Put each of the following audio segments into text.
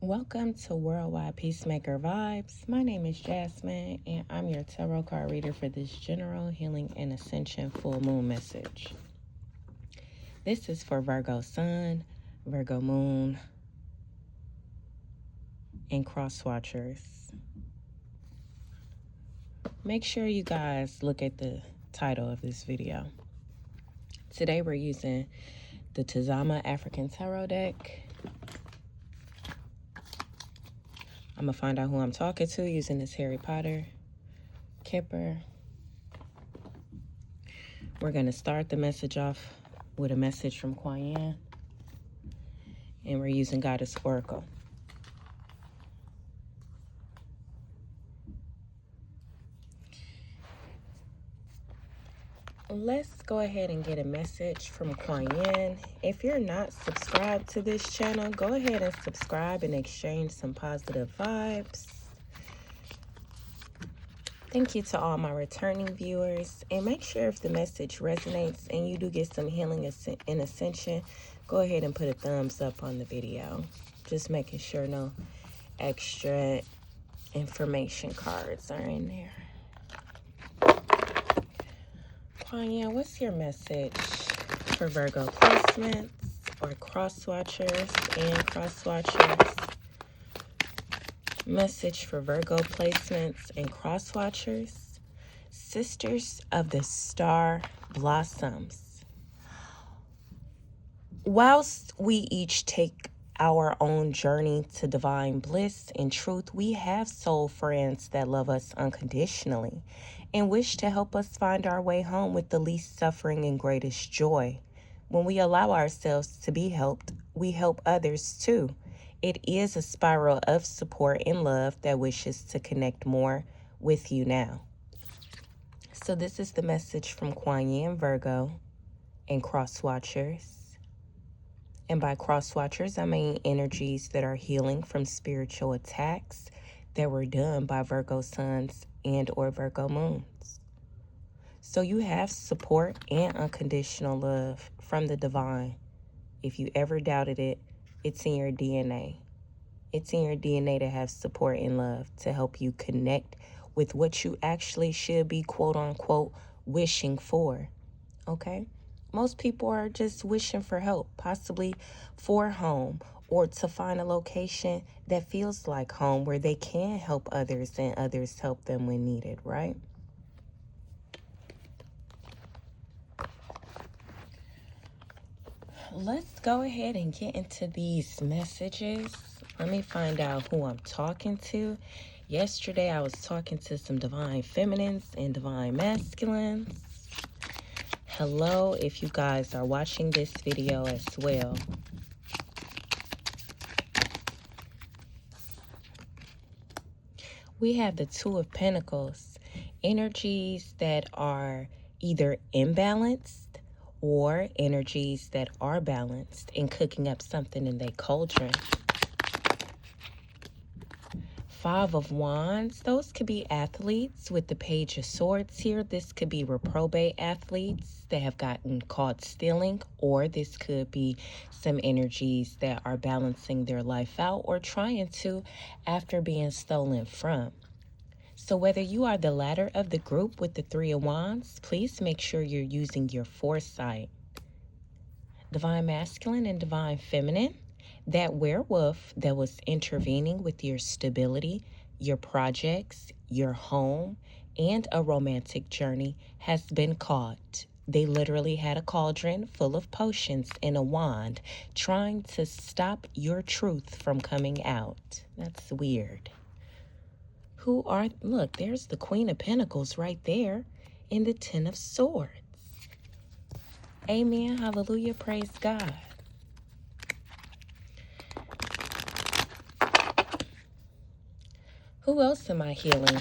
Welcome to Worldwide Peacemaker Vibes. My name is Jasmine, and I'm your tarot card reader for this general healing and ascension full moon message. This is for Virgo Sun, Virgo Moon, and Crosswatchers. Make sure you guys look at the title of this video. Today we're using the Tazama African Tarot deck. I'm going to find out who I'm talking to using this Harry Potter Kipper. We're going to start the message off with a message from Kuan Yin. And we're using Goddess Oracle. Let's go ahead and get a message from Kuan Yin. If you're not subscribed to this channel, go ahead and subscribe and exchange some positive vibes. Thank you to all my returning viewers. And make sure if the message resonates and you do get some healing and ascension, go ahead and put a thumbs up on the video. Just making sure no extra information cards are in there. Kuan Yin, what's your message for Virgo placements or Crosswatchers and Crosswatchers? Message for Virgo placements and Crosswatchers. Sisters of the Star Blossoms. Whilst we each take our own journey to divine bliss and truth, we have soul friends that love us unconditionally and wish to help us find our way home with the least suffering and greatest joy. When we allow ourselves to be helped, we help others too. It is a spiral of support and love that wishes to connect more with you now. So this is the message from Kuan Yin, Virgo, and Crosswatchers. And by Crosswatchers, I mean energies that are healing from spiritual attacks that were done by Virgo Suns and or Virgo Moons. So you have support and unconditional love from the divine. If you ever doubted it, it's in your DNA. It's in your DNA to have support and love to help you connect with what you actually should be, quote unquote, wishing for. Okay? Most people are just wishing for help, possibly for home or to find a location that feels like home where they can help others and others help them when needed, right? Let's go ahead and get into these messages. Let me find out who I'm talking to. Yesterday, I was talking to some divine feminines and divine masculines. Hello, if you guys are watching this video as well. We have the Two of Pentacles, energies that are either imbalanced or energies that are balanced and cooking up something in their cauldron. Five of Wands, those could be athletes with the Page of Swords here. This could be reprobate athletes that have gotten caught stealing, or this could be some energies that are balancing their life out or trying to after being stolen from. So whether you are the latter of the group with the Three of Wands, please make sure you're using your foresight. Divine Masculine and Divine Feminine, that werewolf that was intervening with your stability, your projects, your home, and a romantic journey has been caught. They literally had a cauldron full of potions and a wand trying to stop your truth from coming out. That's weird. Look, there's the Queen of Pentacles right there in the Ten of Swords. Amen, hallelujah, praise God. Who else am I healing?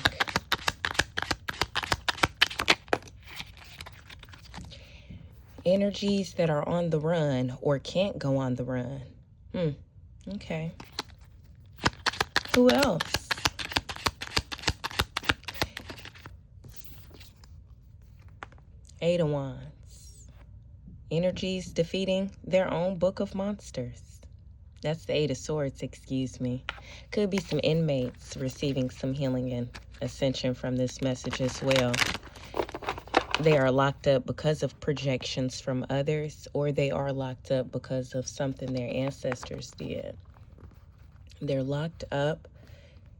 Energies that are on the run or can't go on the run. Okay. Who else? Eight of Wands. Energies defeating their own book of monsters. That's the Eight of Swords, excuse me. Could be some inmates receiving some healing and ascension from this message as well. They are locked up because of projections from others, or they are locked up because of something their ancestors did. They're locked up,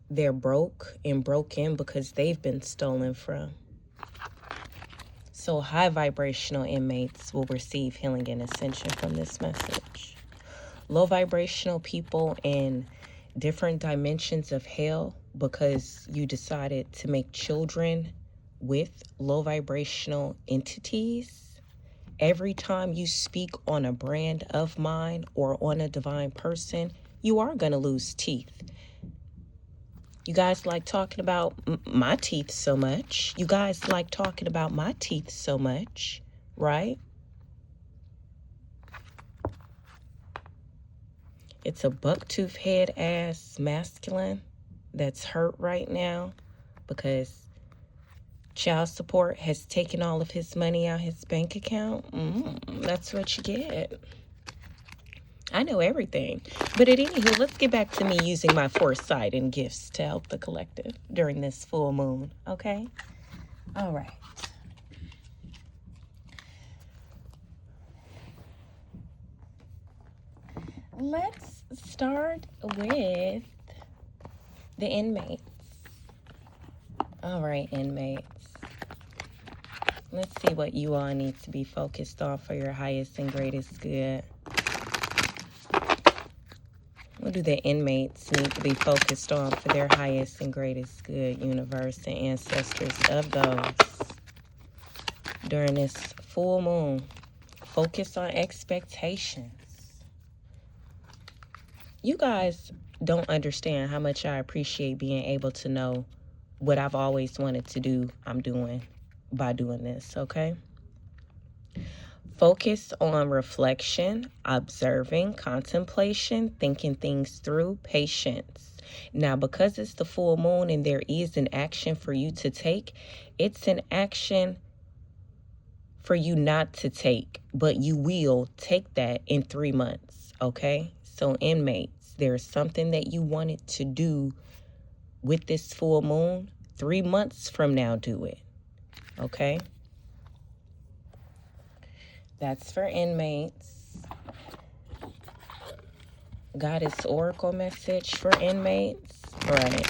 they're broke and broken because they've been stolen from. So high vibrational inmates will receive healing and ascension from this message. Low vibrational people in different dimensions of hell, because you decided to make children with low vibrational entities. Every time you speak on a brand of mine or on a divine person, you are going to lose teeth. You guys like talking about my teeth so much. You guys like talking about my teeth so much, right? It's a bucktooth head ass masculine that's hurt right now because child support has taken all of his money out his bank account. That's what you get. I know everything. But at anywho, let's get back to me using my foresight and gifts to help the collective during this full moon, okay? All right. Let's start with the inmates. All right, inmates. Let's see what you all need to be focused on for your highest and greatest good. What do the inmates need to be focused on for their highest and greatest good, universe and ancestors of those during this full moon? Focus on expectations. You guys don't understand how much I appreciate being able to know what I've always wanted to do, I'm doing by doing this, okay? Focus on reflection, observing, contemplation, thinking things through, patience. Now, because it's the full moon and there is an action for you to take, it's an action for you not to take, but you will take that in 3 months, okay? So inmates, there's something that you wanted to do with this full moon. 3 months from now, do it, okay? That's for inmates. Goddess Oracle message for inmates. Right.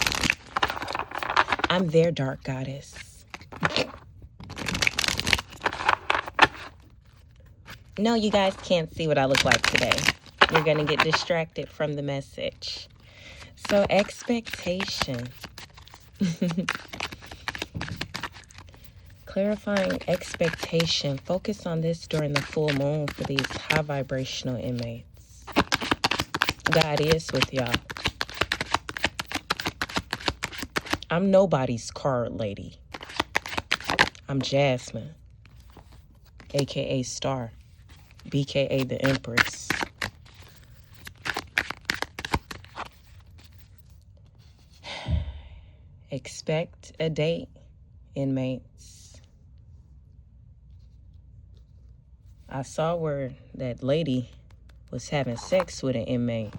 I'm their dark goddess. No, you guys can't see what I look like today. You're going to get distracted from the message. So expectation. Clarifying expectation. Focus on this during the full moon for these high vibrational inmates. God is with y'all. I'm nobody's card lady. I'm Jasmine, aka Star, BKA the Empress. Expect a date, inmates. I saw where that lady was having sex with an inmate.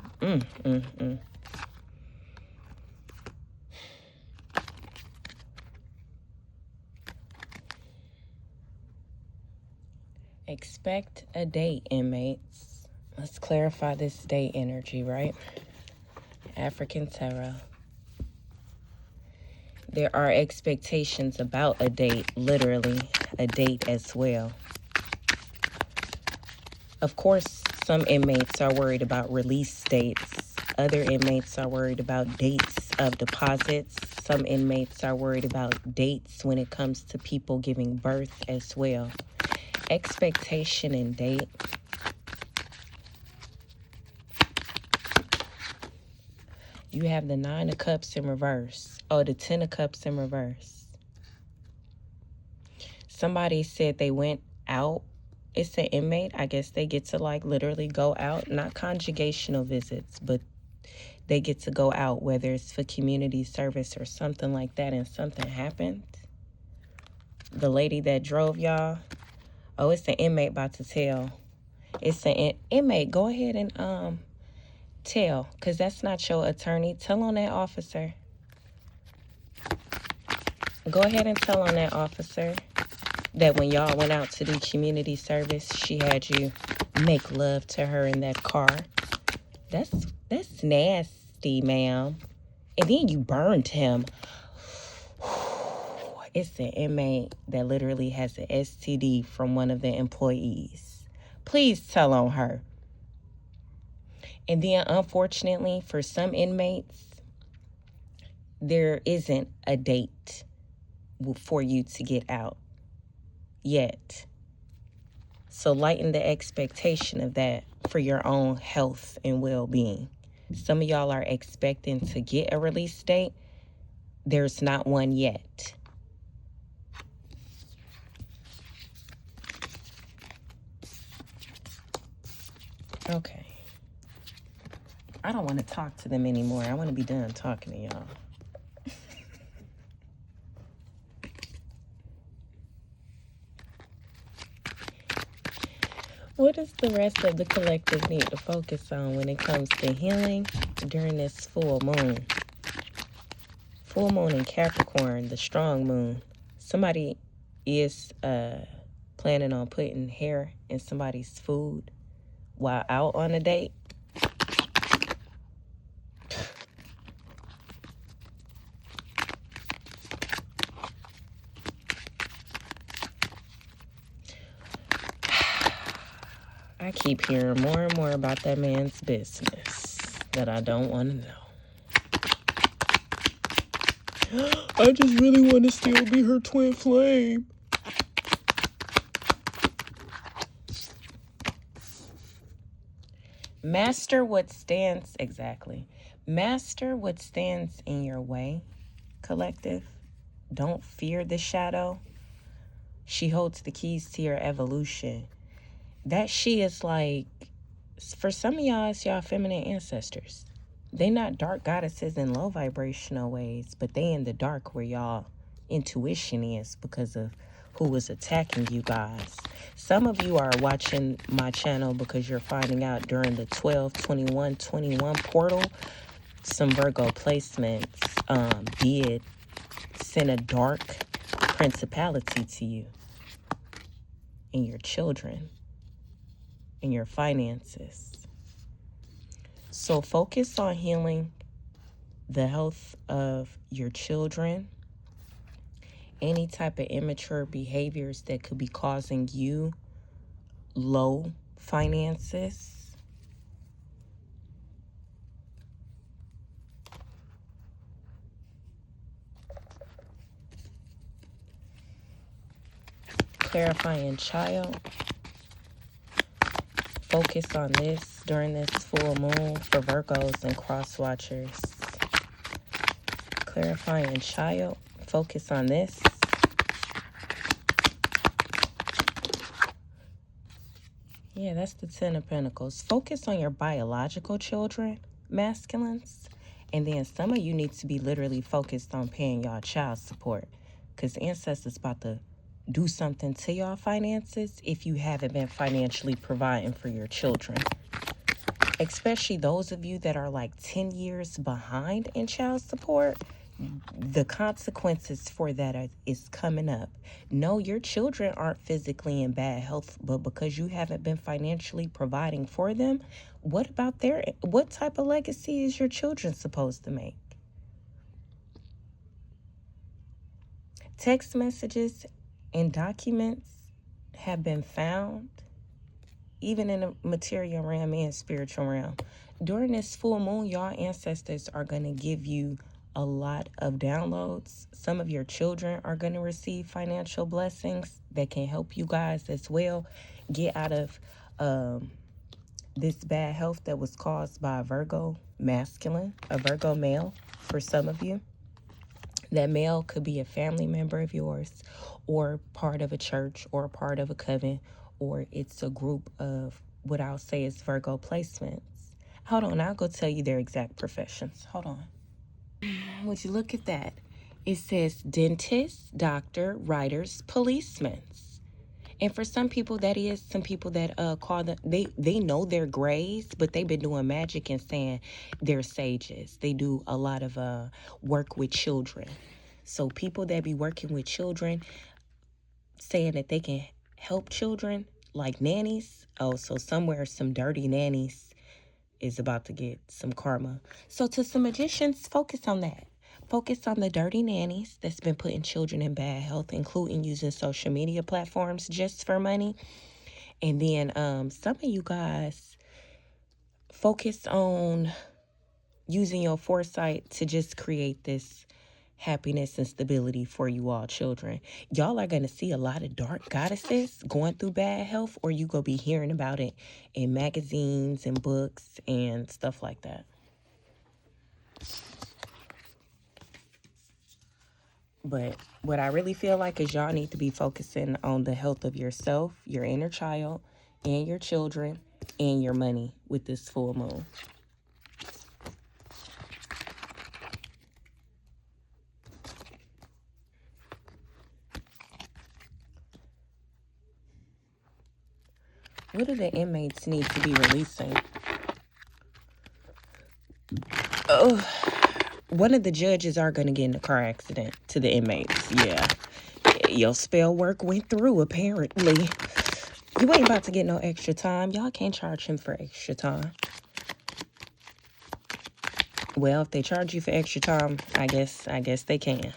Expect a date, inmates. Let's clarify this date energy, right? African Tarot. There are expectations about a date, literally a date as well. Of course, some inmates are worried about release dates. Other inmates are worried about dates of deposits. Some inmates are worried about dates when it comes to people giving birth as well. Expectation and date. You have the 9 of Cups in reverse. Oh, the 10 of Cups in reverse. Somebody said they went out. It's an inmate. I guess they get to like literally go out. Not conjugational visits, but they get to go out, whether it's for community service or something like that, and something happened. The lady that drove y'all. Oh, it's an inmate about to tell. It's an inmate. Go ahead and Tell, because that's not your attorney. Tell on that officer. Go ahead and tell on that officer that when y'all went out to do community service, she had you make love to her in that car. That's nasty, ma'am. And then you burned him. It's an inmate that literally has an STD from one of the employees. Please tell on her. And then, unfortunately, for some inmates, there isn't a date for you to get out yet. So lighten the expectation of that for your own health and well-being. Some of y'all are expecting to get a release date. There's not one yet. Okay. I don't want to talk to them anymore. I want to be done talking to y'all. What does the rest of the collective need to focus on when it comes to healing during this full moon? Full moon in Capricorn, the strong moon. Somebody is planning on putting hair in somebody's food while out on a date. I keep hearing more and more about that man's business that I don't want to know. I just really want to still be her twin flame. Master what stands in your way, collective. Don't fear the shadow. She holds the keys to your evolution. That she is like, for some of y'all, it's y'all feminine ancestors. They not dark goddesses in low vibrational ways, but they in the dark where y'all intuition is because of who was attacking you guys. Some of you are watching my channel because you're finding out during the 12-21-21 portal, some Virgo placements did send a dark principality to you and your children and your finances. So focus on healing the health of your children, any type of immature behaviors that could be causing you low finances. Clarifying child. Focus on this during this full moon for Virgos and Crosswatchers. Clarifying child. Focus on this. Yeah, that's the Ten of Pentacles. Focus on your biological children, masculines. And then some of you need to be literally focused on paying y'all child support. Because ancestors about to do something to y'all finances if you haven't been financially providing for your children. Especially those of you that are like 10 years behind in child support. The consequences for that is coming up. No, your children aren't physically in bad health, but because you haven't been financially providing for them, what type of legacy is your children supposed to make? Text messages and documents have been found, even in the material realm and spiritual realm. During this full moon, y'all ancestors are going to give you a lot of downloads. Some of your children are going to receive financial blessings that can help you guys as well get out of this bad health that was caused by a Virgo masculine, a Virgo male for some of you. That male could be a family member of yours or part of a church or part of a coven, or it's a group of what I'll say is Virgo placements. Hold on, I'll go tell you their exact professions. Hold on. Would you look at that? It says dentists, doctor, writers, policemen. And for some people, that is some people that call them, they know they're grays, but they've been doing magic and saying they're sages. They do a lot of work with children. So people that be working with children, saying that they can help children like nannies. Oh, so somewhere some dirty nannies is about to get some karma. So to some magicians, focus on that. Focus on the dirty nannies that's been putting children in bad health, including using social media platforms just for money. And then some of you guys focus on using your foresight to just create this happiness and stability for you all children. Y'all are going to see a lot of dark goddesses going through bad health, or you going to be hearing about it in magazines and books and stuff like that. But what I really feel like is y'all need to be focusing on the health of yourself, your inner child, and your children, and your money with this full moon. What do the inmates need to be releasing? Oh, one of the judges are going to get in a car accident to the inmates. Yeah. Your spell work went through, apparently. You ain't about to get no extra time. Y'all can't charge him for extra time. Well, if they charge you for extra time, I guess they can.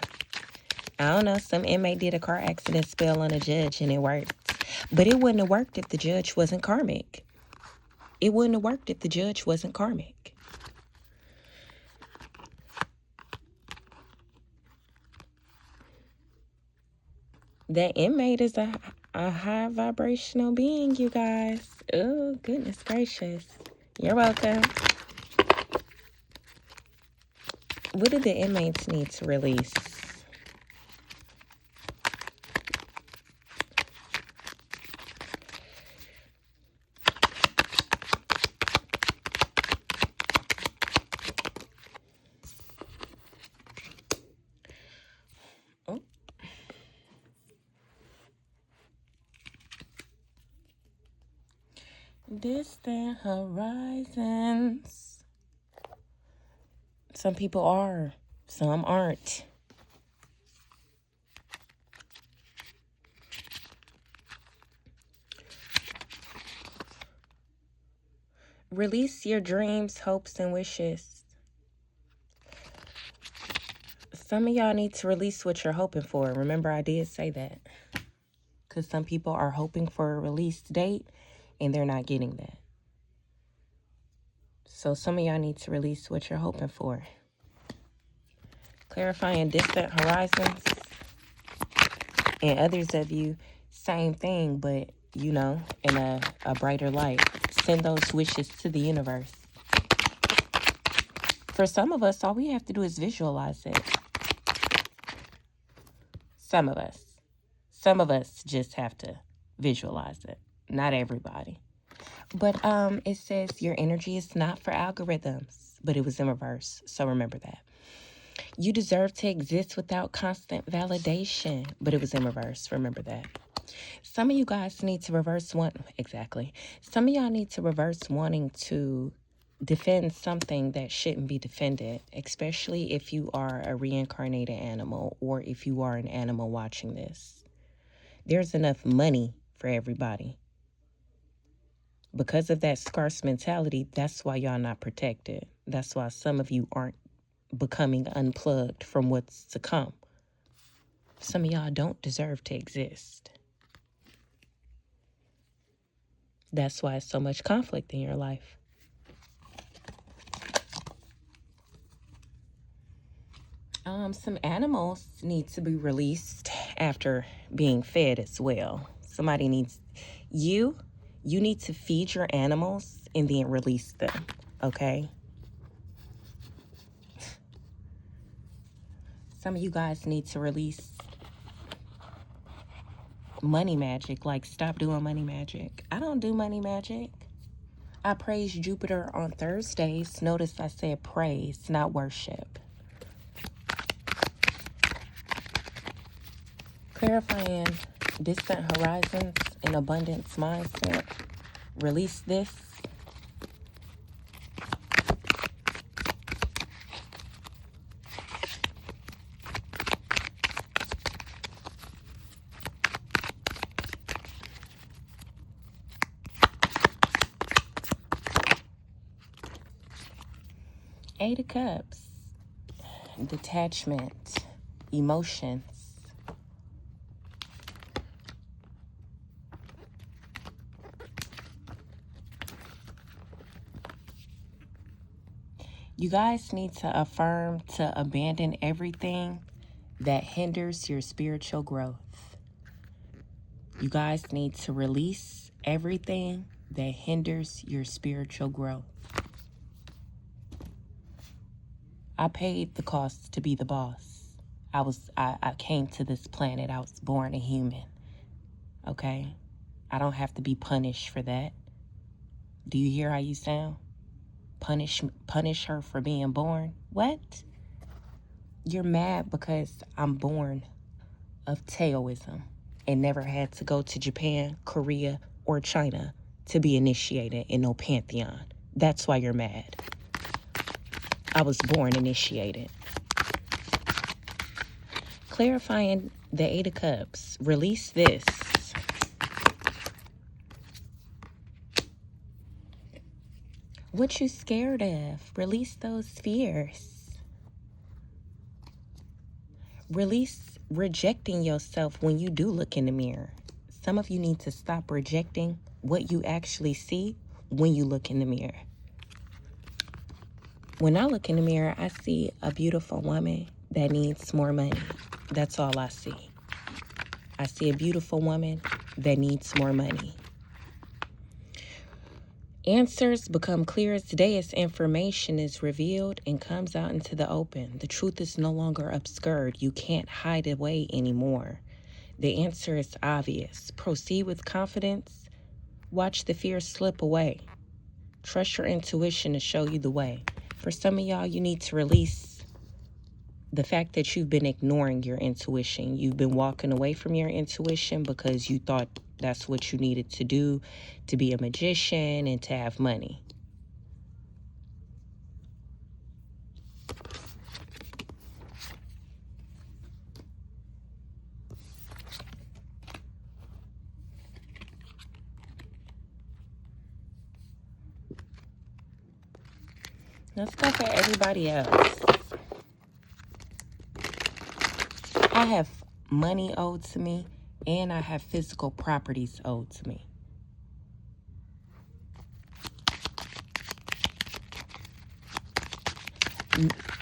I don't know. Some inmate did a car accident spell on a judge and it worked. But it wouldn't have worked if the judge wasn't karmic. It wouldn't have worked if the judge wasn't karmic. That inmate is a high vibrational being, you guys. Oh, goodness gracious. You're welcome. What do the inmates need to release? Oh. Distant horizons. Some people are, some aren't. Release your dreams, hopes, and wishes. Some of y'all need to release what you're hoping for. Remember, I did say that. Because some people are hoping for a release date and they're not getting that. So some of y'all need to release what you're hoping for. Clarifying distant horizons. And others of you, same thing, but, you know, in a brighter light. Send those wishes to the universe. For some of us, all we have to do is visualize it. Some of us. Some of us just have to visualize it. Not everybody. But it says your energy is not for algorithms, but it was in reverse. So remember that. You deserve to exist without constant validation, but it was in reverse. Remember that. Some of you guys need to reverse one. Exactly. Some of y'all need to reverse wanting to defend something that shouldn't be defended, especially if you are a reincarnated animal or if you are an animal watching this. There's enough money for everybody. Because of that scarce mentality, that's why y'all not protected. That's why some of you aren't becoming unplugged from what's to come. Some of y'all don't deserve to exist. That's why it's so much conflict in your life. Some animals need to be released after being fed as well. Somebody needs, you need to feed your animals and then release them, okay? Some of you guys need to release money magic. Like, stop doing money magic. I don't do money magic. I praise Jupiter on Thursdays. Notice I said praise, not worship. Clarifying distant horizons. an abundance mindset. Release this. Eight of Cups. Detachment. Emotions. You guys need to affirm to abandon everything that hinders your spiritual growth. You guys need to release everything that hinders your spiritual growth. I paid the cost to be the boss. I came to this planet. I was born a human. Okay? I don't have to be punished for that. Do you hear how you sound? Punish her for being born? What? You're mad because I'm born of Taoism and never had to go to Japan, Korea, or China to be initiated in no pantheon. That's why you're mad. I was born initiated. Clarifying the Eight of Cups. Release this. What you scared of? Release those fears. Release rejecting yourself when you do look in the mirror. Some of you need to stop rejecting what you actually see when you look in the mirror. When I look in the mirror, I see a beautiful woman that needs more money. That's all I see. I see a beautiful woman that needs more money. Answers become clear as day as information is revealed and comes out into the open. The truth is no longer obscured. You can't hide away anymore. The answer is obvious. Proceed with confidence. Watch the fear slip away. Trust your intuition to show you the way. For some of y'all, you need to release the fact that you've been ignoring your intuition. You've been walking away from your intuition because you thought that's what you needed to do to be a magician and to have money. Let's go for everybody else. I have money owed to me, and I have physical properties owed to me.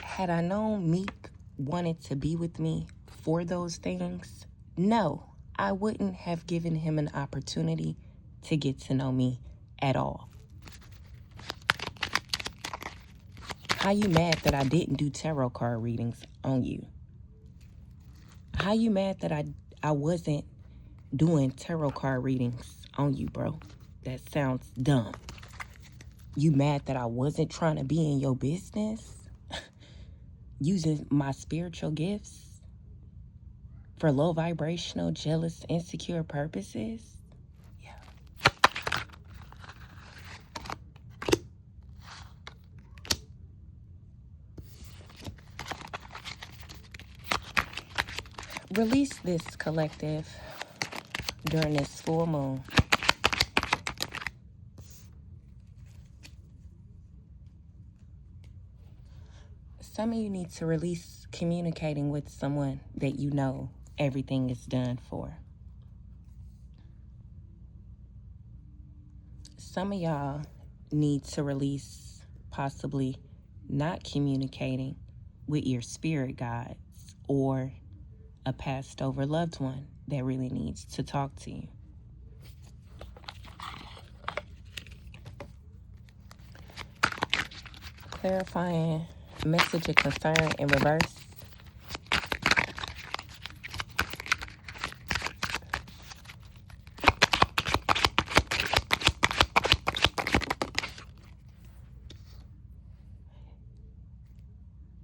Had I known Meek wanted to be with me for those things, no, I wouldn't have given him an opportunity to get to know me at all. How you mad that I didn't do tarot card readings on you? How you mad that I wasn't doing tarot card readings on you, bro? That sounds dumb. You mad that I wasn't trying to be in your business? Using my spiritual gifts for low vibrational, jealous, insecure purposes? Yeah. Release this, collective, during this full moon. Some of you need to release communicating with someone that you know everything is done for. Some of y'all need to release possibly not communicating with your spirit guides or a passed over loved one that really needs to talk to you. Clarifying message of concern in reverse.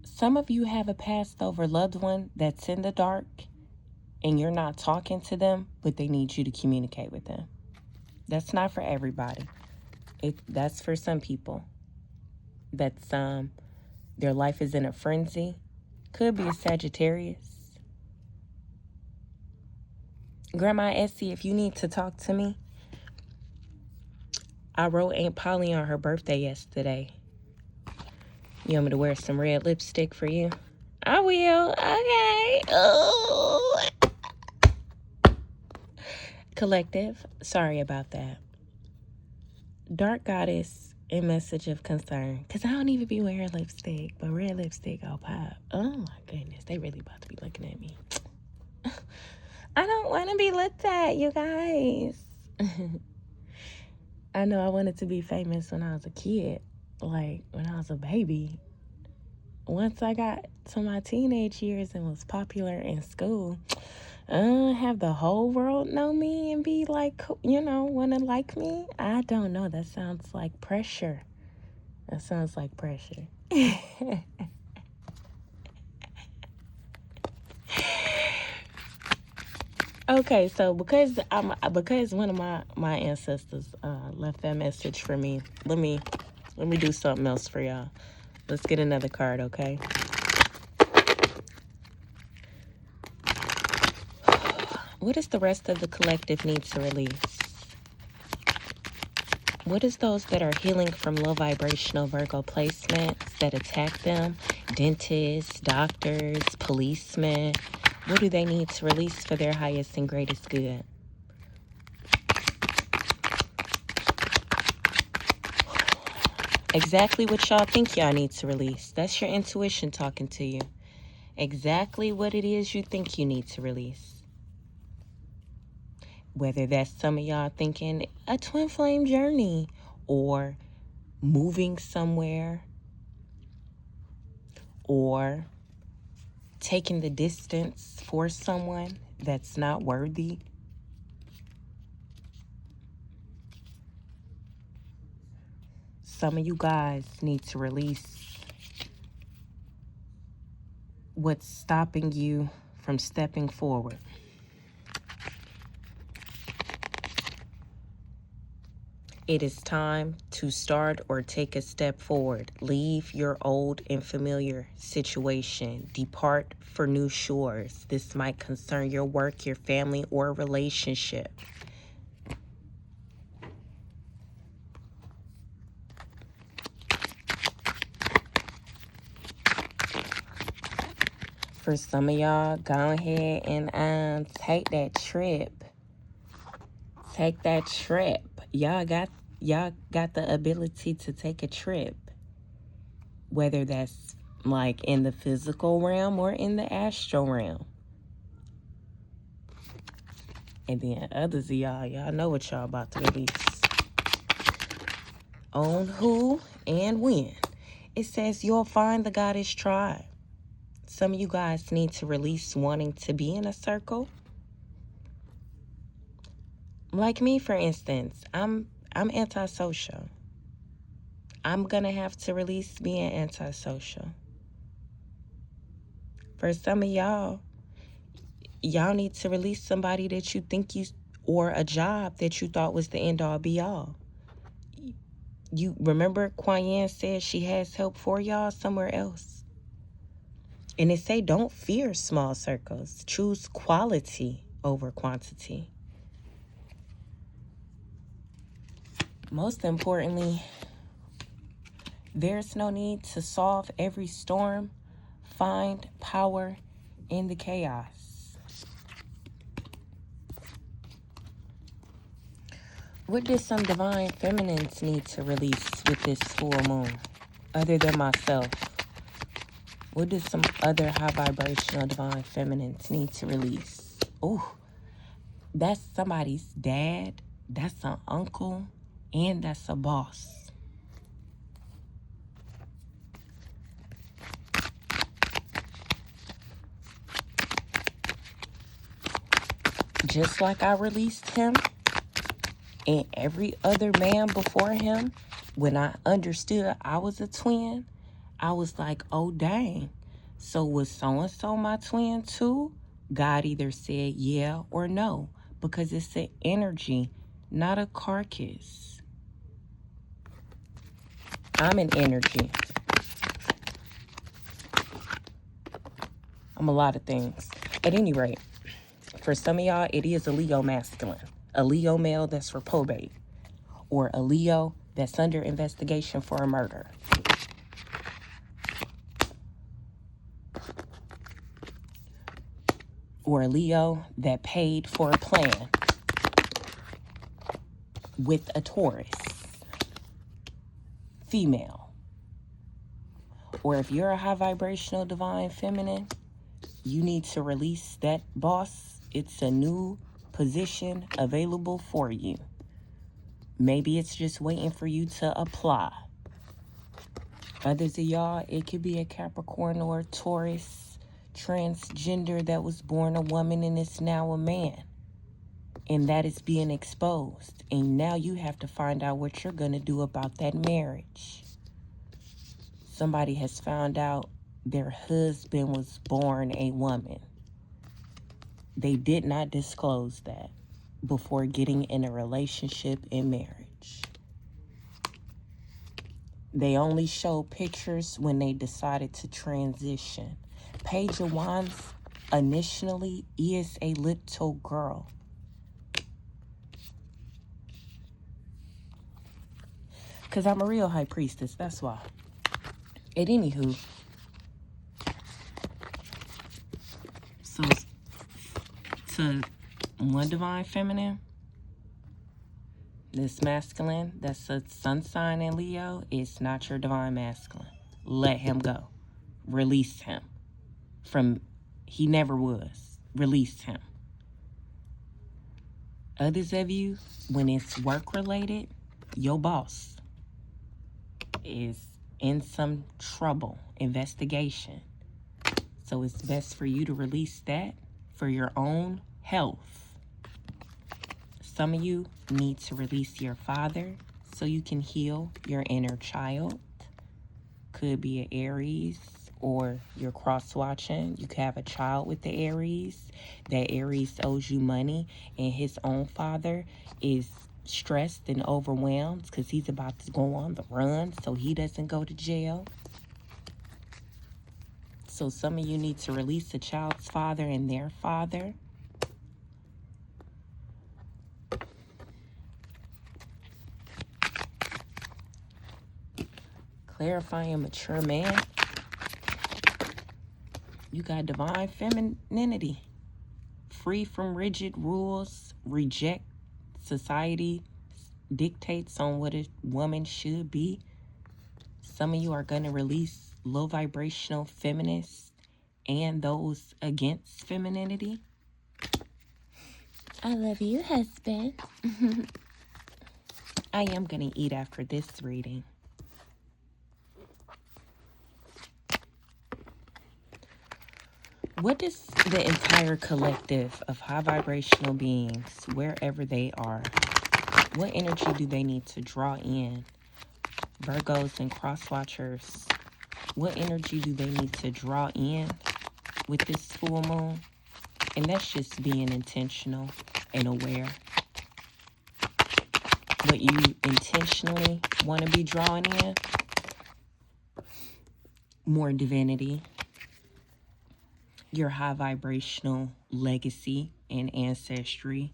Some of you have a passed over loved one that's in the dark and you're not talking to them, but they need you to communicate with them. That's not for everybody. That's for some people. That's their life is in a frenzy. Could be a Sagittarius. Grandma Essie, if you need to talk to me, I wrote Aunt Polly on her birthday yesterday. You want me to wear some red lipstick for you? I will. Okay. Oh. Collective, sorry about that. Dark Goddess, a message of concern. Because I don't even be wearing lipstick, but red lipstick, I'll pop. Oh my goodness, they really about to be looking at me. I don't want to be looked at, you guys. I know I wanted to be famous when I was a kid, like when I was a baby. Once I got to my teenage years and was popular in school, have the whole world know me and be like, want to like me? I don't know. That sounds like pressure. Okay, so because one of my ancestors left that message for me, let me do something else for y'all. Let's get another card, okay? What does the rest of the collective need to release? What is those that are healing from low vibrational Virgo placements that attack them? Dentists, doctors, policemen. What do they need to release for their highest and greatest good? Exactly what y'all think y'all need to release. That's your intuition talking to you. Exactly what it is you think you need to release. Whether that's some of y'all thinking a twin flame journey or moving somewhere or taking the distance for someone that's not worthy. Some of you guys need to release what's stopping you from stepping forward. It is time to start or take a step forward. Leave your old and familiar situation. Depart for new shores. This might concern your work, your family, or relationship. For some of y'all, go ahead and take that trip. Take that trip. Y'all got the ability to take a trip. Whether that's like in the physical realm or in the astral realm. And then others of y'all know what y'all about to release. On who and when. It says you'll find the goddess tribe. Some of you guys need to release wanting to be in a circle. Like me, for instance, I'm antisocial. I'm gonna have to release being antisocial. For some of y'all need to release somebody that you think or a job that you thought was the end all be all. You remember Quyan said she has help for y'all somewhere else. And they say don't fear small circles. Choose quality over quantity. Most importantly, there's no need to solve every storm. Find power in the chaos. What did some divine feminines need to release with this full moon? Other than myself. What do some other high vibrational divine feminines need to release? Oh, that's somebody's dad, that's an uncle, and that's a boss. Just like I released him and every other man before him, when I understood I was a twin, I was like, oh, dang. So was so-and-so my twin too? God either said yeah or no, because it's an energy, not a carcass. I'm an energy. I'm a lot of things. At any rate, for some of y'all, it is a Leo masculine, a Leo male that's for probate, or a Leo that's under investigation for a murder. Or a Leo that paid for a plan with a Taurus, female. Or if you're a high vibrational divine feminine, you need to release that boss. It's a new position available for you. Maybe it's just waiting for you to apply. Others of y'all, it could be a Capricorn or a Taurus transgender that was born a woman and is now a man. And that is being exposed. And now you have to find out what you're going to do about that marriage. Somebody has found out their husband was born a woman. They did not disclose that before getting in a relationship and marriage. They only showed pictures when they decided to transition. Page of Wands initially is a little girl. Because I'm a real high priestess, that's why. At anywho, so to one divine feminine, this masculine, that's a sun sign in Leo, is not your divine masculine. Let him go. Release him from, he never was. Release him. Others of you, when it's work related, your boss is in some trouble, investigation. So it's best for you to release that for your own health. Some of you need to release your father so you can heal your inner child. Could be an Aries, or you're cross-watching. You could have a child with the Aries. That Aries owes you money, and his own father is stressed and overwhelmed because he's about to go on the run so he doesn't go to jail. So some of you need to release the child's father and their father. Clarifying mature man. You got divine femininity. Free from rigid rules. Reject society dictates on what a woman should be. Some of you are going to release low vibrational feminists and those against femininity. I love you, husband. I am going to eat after this reading. What does the entire collective of high vibrational beings, wherever they are, what energy do they need to draw in? Virgos and Crosswatchers, what energy do they need to draw in with this full moon? And that's just being intentional and aware. What you intentionally want to be drawing in, more divinity, your high vibrational legacy and ancestry.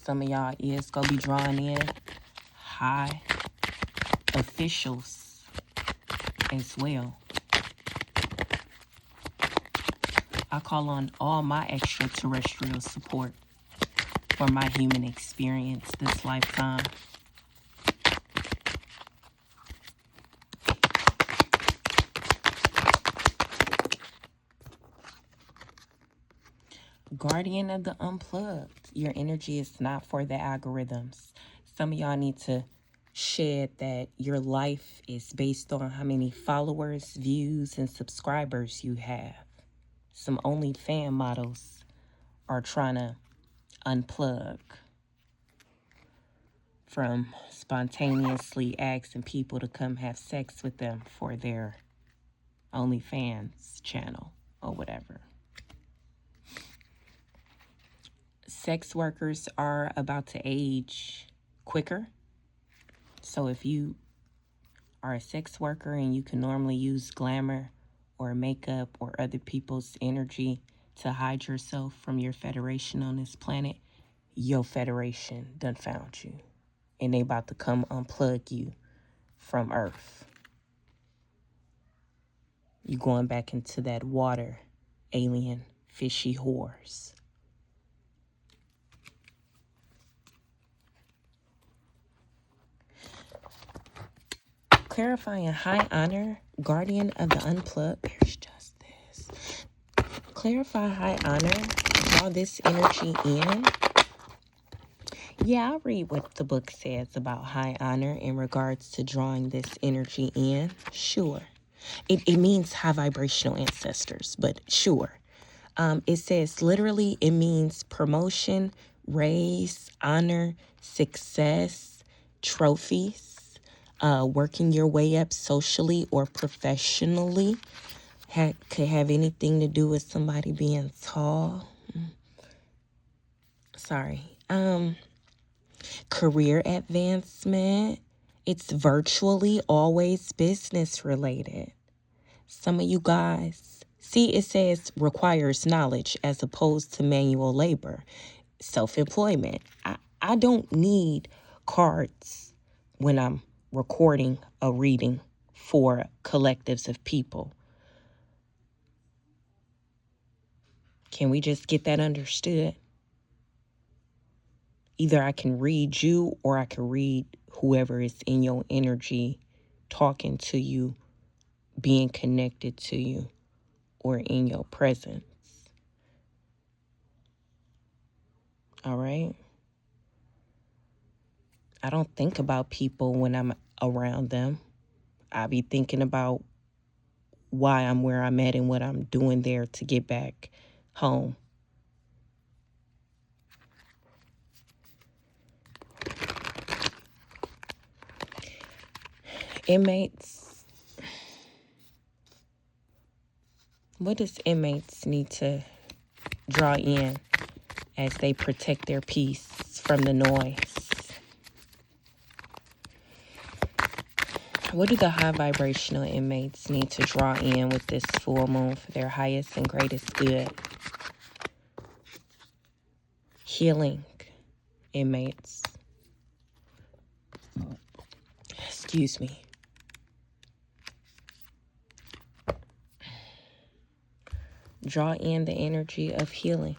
Some of y'all is going to be drawing in high officials as well. I call on all my extraterrestrial support for my human experience this lifetime. Guardian of the unplugged. Your energy is not for the algorithms. Some of y'all need to shed that your life is based on how many followers, views, and subscribers you have. Some OnlyFans models are trying to unplug from spontaneously asking people to come have sex with them for their OnlyFans channel or whatever. Sex workers are about to age quicker. So if you are a sex worker and you can normally use glamour or makeup or other people's energy to hide yourself from your federation on this planet, your federation done found you. And they about to come unplug you from Earth. You going back into that water, alien, fishy whores. Clarifying high honor, guardian of the unplugged. There's justice. Clarify high honor, draw this energy in. Yeah, I'll read what the book says about high honor in regards to drawing this energy in. Sure. It means high vibrational ancestors, but sure. It says literally it means promotion, raise, honor, success, trophies. Working your way up socially or professionally could have anything to do with somebody being tall. Sorry. Career advancement. It's virtually always business related. Some of you guys, see, it says requires knowledge as opposed to manual labor. Self-employment. I don't need cards when I'm recording a reading for collectives of people. Can we just get that understood? Either I can read you or I can read whoever is in your energy, talking to you, being connected to you, or in your presence. All right? I don't think about people when I'm around them. I be thinking about why I'm where I'm at and what I'm doing there to get back home. Inmates. What does inmates need to draw in as they protect their peace from the noise? What do the high vibrational inmates need to draw in with this full moon for their highest and greatest good? Healing inmates. Excuse me. Draw in the energy of healing.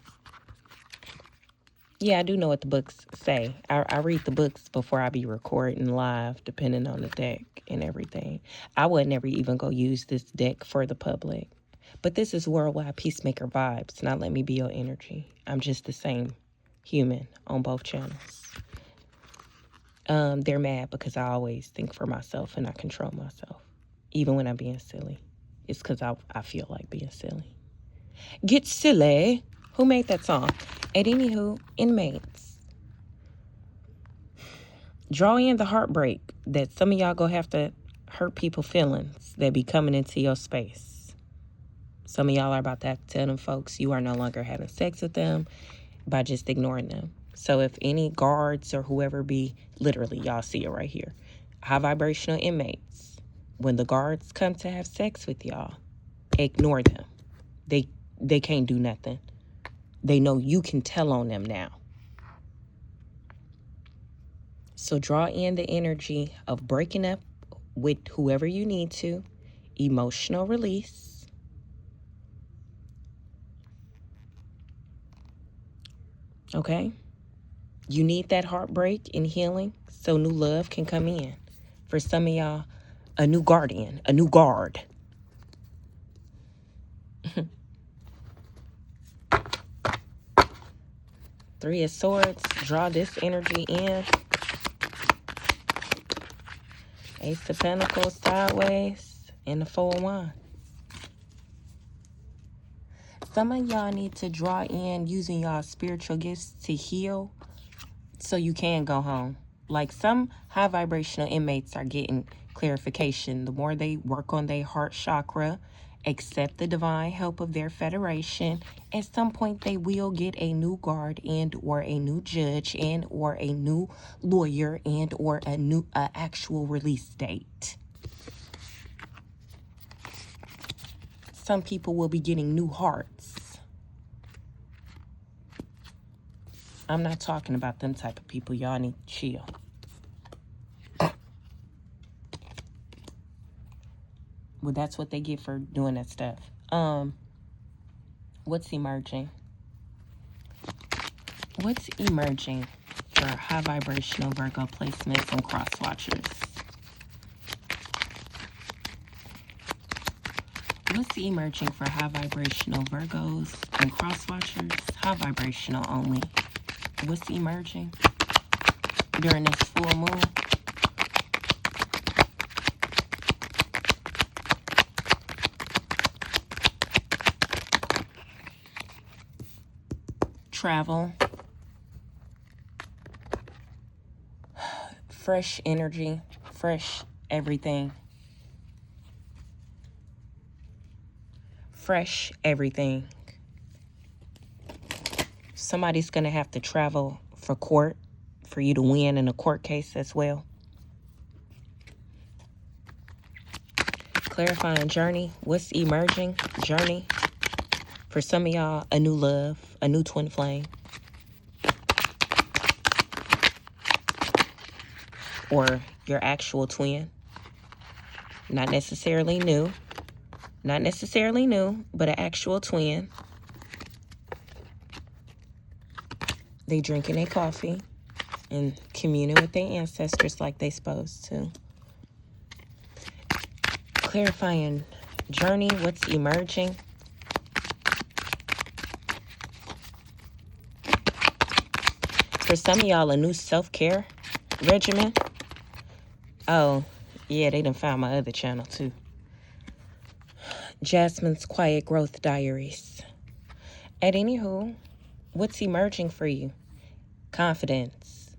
Yeah, I do know what the books say. I read the books before I be recording live, depending on the deck and everything. I would never even go use this deck for the public. But this is Worldwide Peacemaker Vibes, not Let Me Be Your Energy. I'm just the same human on both channels. They're mad because I always think for myself and I control myself. Even when I'm being silly. It's because I feel like being silly. Get silly. Who made that song? At anywho, inmates. Draw in the heartbreak that some of y'all gonna have to hurt people's feelings that be coming into your space. Some of y'all are about to have to tell them folks you are no longer having sex with them by just ignoring them. So if any guards or whoever be, literally, y'all see it right here. High vibrational inmates. When the guards come to have sex with y'all, ignore them. They can't do nothing. They know you can tell on them now. So draw in the energy of breaking up with whoever you need to. Emotional release. Okay? You need that heartbreak and healing so new love can come in. For some of y'all, a new guardian, a new guard. Three of Swords, draw this energy in. Ace of Pentacles sideways, and the Four of Wands. Some of y'all need to draw in using y'all spiritual gifts to heal so you can go home. Like some high vibrational inmates are getting Clarification: the more they work on their heart chakra, accept the divine help of their federation, at some point they will get a new guard and or a new judge and or a new lawyer and or a new actual release date. Some people will be getting new hearts. I'm not talking about them type of people. Y'all need to chill. Well, that's what they get for doing that stuff. What's emerging? What's emerging for high vibrational Virgo placements and Crosswatchers? What's emerging for high vibrational Virgos and Crosswatchers? High vibrational only. What's emerging during this full moon? Travel, fresh energy, fresh everything. Fresh everything. Somebody's going to have to travel for court, for you to win in a court case as well. Clarifying journey. What's emerging? Journey. For some of y'all, a new love, a new twin flame. Or your actual twin. Not necessarily new. Not necessarily new, but an actual twin. They drinking their coffee and communing with their ancestors like they supposed to. Clarifying journey. What's emerging? For some of y'all, a new self-care regimen. Oh, yeah, they done found my other channel, too. Jasmine's Quiet Growth Diaries. At anywho, what's emerging for you? Confidence,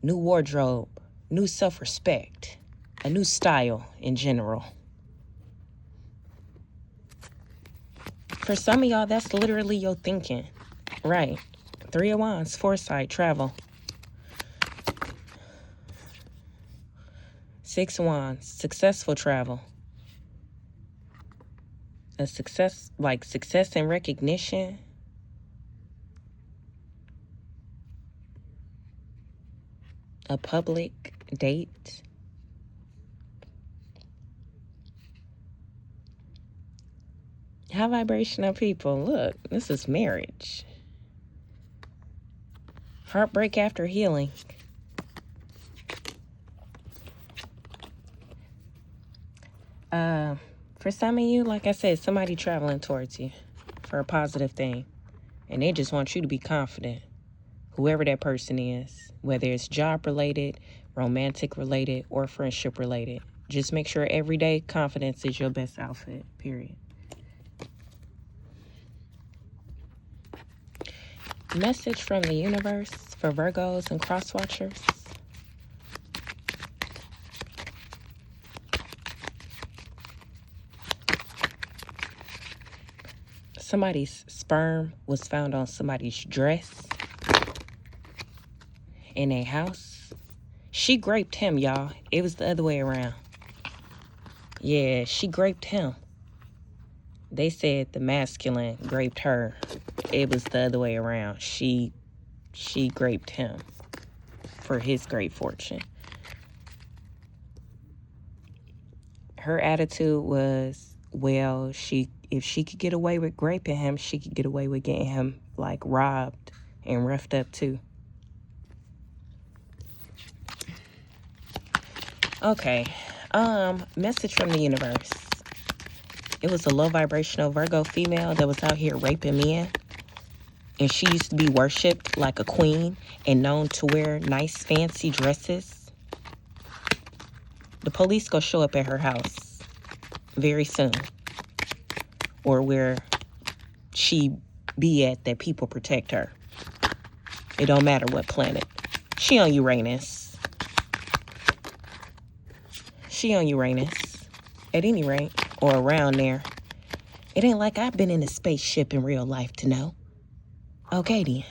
new wardrobe, new self-respect, a new style in general. For some of y'all, that's literally your thinking. Right. 3 of Wands, foresight, travel. 6 of Wands, successful travel. A success, like success and recognition. A public date. High vibrational people, look, this is marriage. Heartbreak after healing. For some of you, like I said, somebody traveling towards you for a positive thing. And they just want you to be confident. Whoever that person is, whether it's job related, romantic related, or friendship related. Just make sure every day confidence is your best outfit, period. Message from the universe for Virgos and Crosswatchers. Somebody's sperm was found on somebody's dress in a house. She graped him, y'all. It was the other way around. Yeah, she graped him. They said the masculine graped her. It was the other way around. She graped him for his great fortune. Her attitude was, well, if she could get away with graping him, she could get away with getting him, like, robbed and roughed up, too. Okay. Message from the universe. It was a low vibrational Virgo female that was out here raping men. And she used to be worshipped like a queen and known to wear nice, fancy dresses. The police go show up at her house very soon. Or where she be at that people protect her. It don't matter what planet. She on Uranus. She on Uranus. At any rate, or around there. It ain't like I've been in a spaceship in real life to know. Okay then.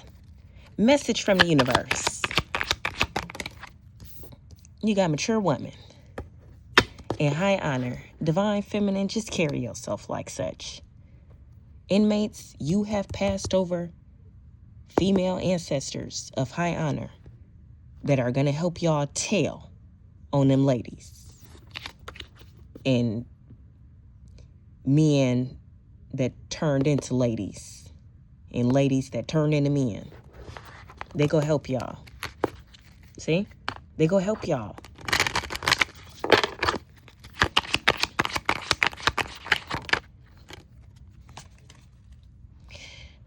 Message from the universe. You got mature woman. In high honor, divine feminine, just carry yourself like such. Inmates, you have passed over female ancestors of high honor that are going to help y'all tell on them ladies. And men that turned into ladies. And ladies that turned into men. They go help y'all. See? They go help y'all.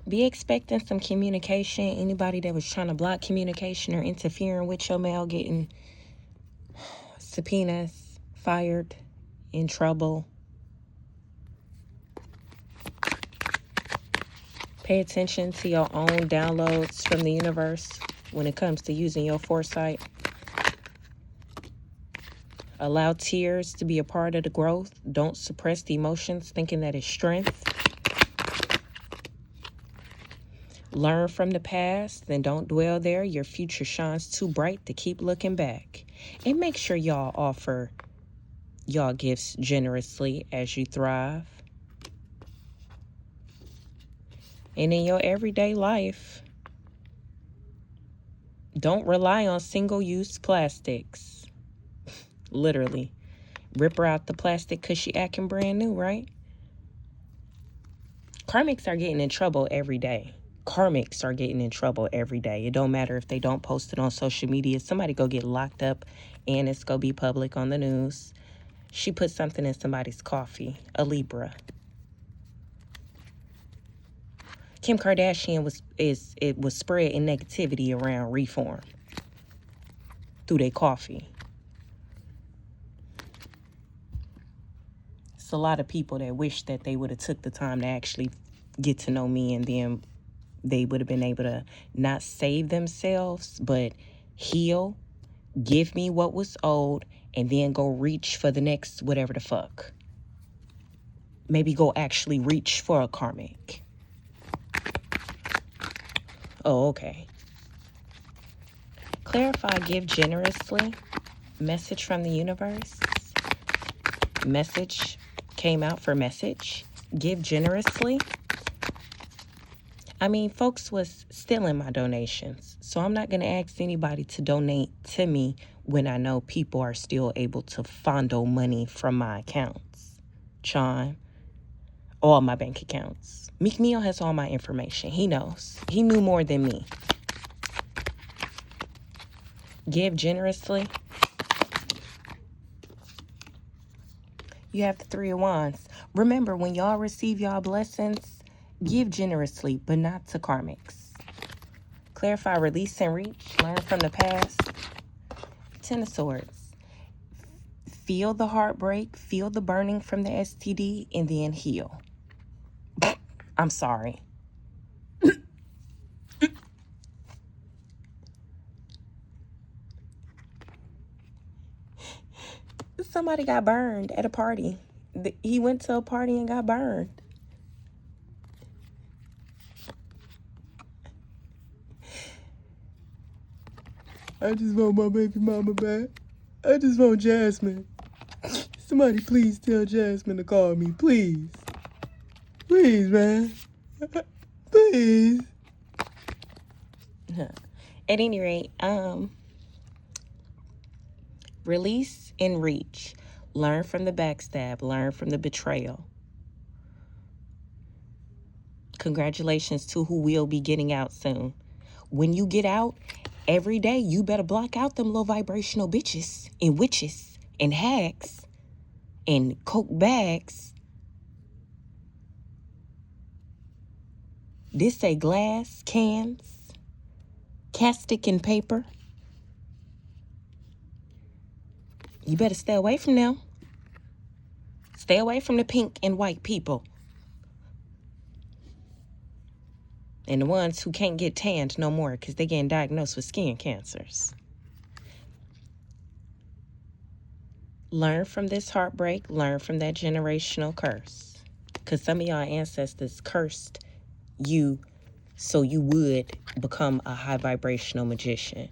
Be expecting some communication. Anybody that was trying to block communication or interfering with your mail getting subpoenas, fired, in trouble. Pay attention to your own downloads from the universe when it comes to using your foresight. Allow tears to be a part of the growth. Don't suppress the emotions thinking that it's strength. Learn from the past, then don't dwell there. Your future shines too bright to keep looking back. And make sure y'all offer y'all gifts generously as you thrive. And in your everyday life, don't rely on single-use plastics. Literally. Rip her out the plastic because she acting brand new, right? Karmics are getting in trouble every day. Karmics are getting in trouble every day. It don't matter if they don't post it on social media. Somebody go get locked up and it's going to be public on the news. She put something in somebody's coffee. A Libra. Kim Kardashian was spreading negativity around reform through their coffee. It's a lot of people that wish that they would have took the time to actually get to know me, and then they would have been able to not save themselves, but heal, give me what was owed, and then go reach for the next whatever the fuck. Maybe go actually reach for a karmic. Oh, okay. Clarify, give generously. Message from the universe. Message came out for message. Give generously. I mean, folks was stealing my donations, so I'm not going to ask anybody to donate to me when I know people are still able to fondle money from my accounts. Chime. All my bank accounts. Meek Mill has all my information. He knows. He knew more than me. Give generously. You have the 3 of Wands. Remember, when y'all receive y'all blessings, give generously, but not to karmics. Clarify, release, and reach. Learn from the past. 10 of Swords. Feel the heartbreak, feel the burning from the STD, and then heal. I'm sorry. Somebody got burned at a party. He went to a party and got burned. I just want my baby mama back. I just want Jasmine. Somebody please tell Jasmine to call me, please. Please, man. Please. At any rate, release and reach. Learn from the backstab. Learn from the betrayal. Congratulations to who will be getting out soon. When you get out, every day you better block out them low vibrational bitches and witches and hags and coke bags. This say glass, cans, castic and paper. You better stay away from them. Stay away from the pink and white people. And the ones who can't get tanned no more because they're getting diagnosed with skin cancers. Learn from this heartbreak. Learn from that generational curse. Because some of y'all ancestors cursed you so you would become a high vibrational magician.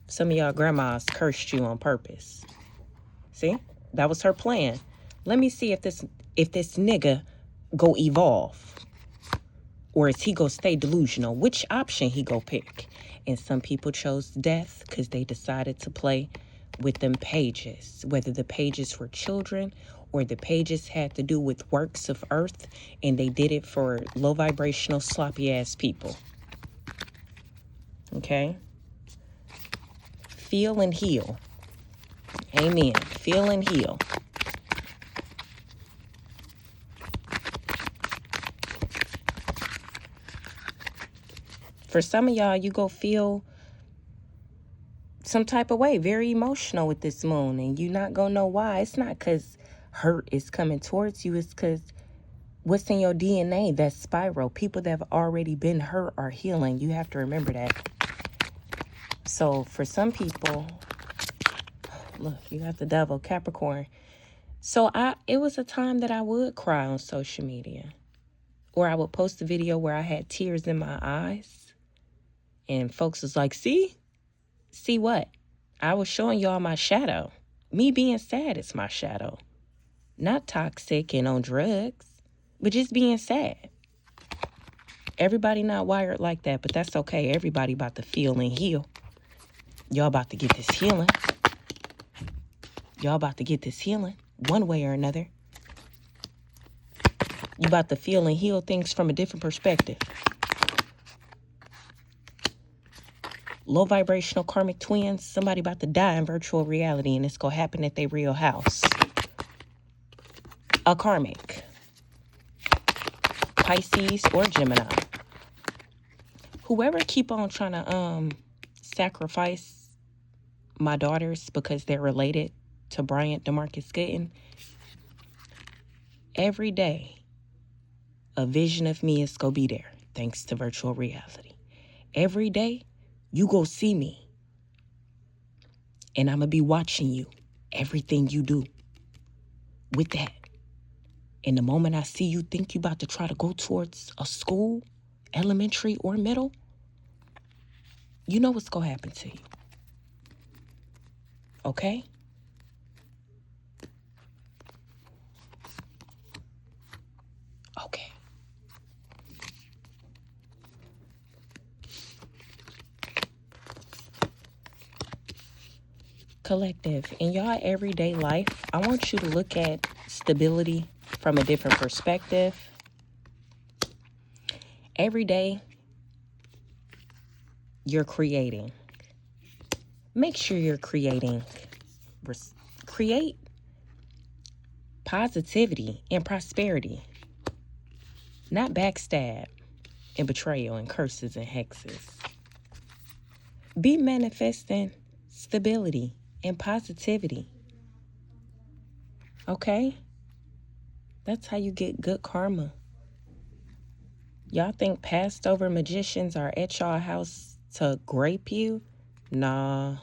Some of y'all grandmas cursed you on purpose. See? That was her plan. Let me see if this nigga go evolve. Or is he go stay delusional? Which option he go pick? And some people chose death because they decided to play with them pages. Whether the pages were children or the pages had to do with works of earth, and they did it for low vibrational sloppy ass people. Okay? Feel and heal. Amen. Feel and heal. For some of y'all, you go feel some type of way, very emotional with this moon, and you're not gonna know why. It's not because hurt is coming towards you. It's because what's in your DNA, that spiral. People that have already been hurt are healing. You have to remember that. So for some people, look, you got the devil, Capricorn. So it was a time that I would cry on social media, or I would post a video where I had tears in my eyes, and folks was like, see what? I was showing y'all my shadow. Me being sad is my shadow. Not toxic and on drugs, but just being sad. Everybody not wired like that, but that's okay. Everybody about to feel and heal. Y'all about to get this healing. Y'all about to get this healing one way or another. You about to feel and heal things from a different perspective. Low vibrational karmic twins, somebody about to die in virtual reality, and it's going to happen at their real house. A karmic. Pisces or Gemini. Whoever keep on trying to sacrifice my daughters because they're related to Bryant DeMarcus Gooden, every day a vision of me is going to be there thanks to virtual reality. Every day you go see me, and I'm going to be watching you, everything you do with that. And the moment I see you think you about to try to go towards a school, elementary or middle, you know what's going to happen to you. Okay? Okay. Collective, in y'all everyday life, I want you to look at stability from a different perspective. Every day, you're creating. Make sure you're creating. Create positivity and prosperity, not backstab and betrayal and curses and hexes. Be manifesting stability and positivity. Okay? That's how you get good karma. Y'all think passed over magicians are at y'all house to grape you? Nah.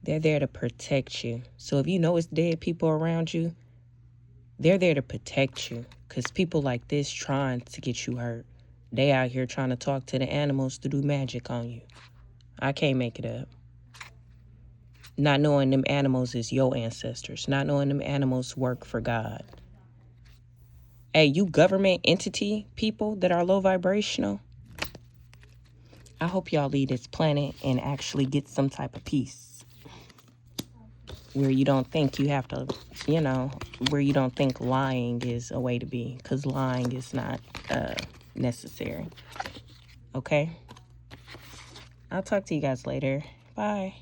They're there to protect you. So if you know it's dead people around you, they're there to protect you. Because people like this trying to get you hurt. They out here trying to talk to the animals to do magic on you. I can't make it up. Not knowing them animals is your ancestors. Not knowing them animals work for God. Hey, you government entity people that are low vibrational, I hope y'all leave this planet and actually get some type of peace. Where you don't think you have to, where you don't think lying is a way to be. Because lying is not necessary. Okay? I'll talk to you guys later. Bye.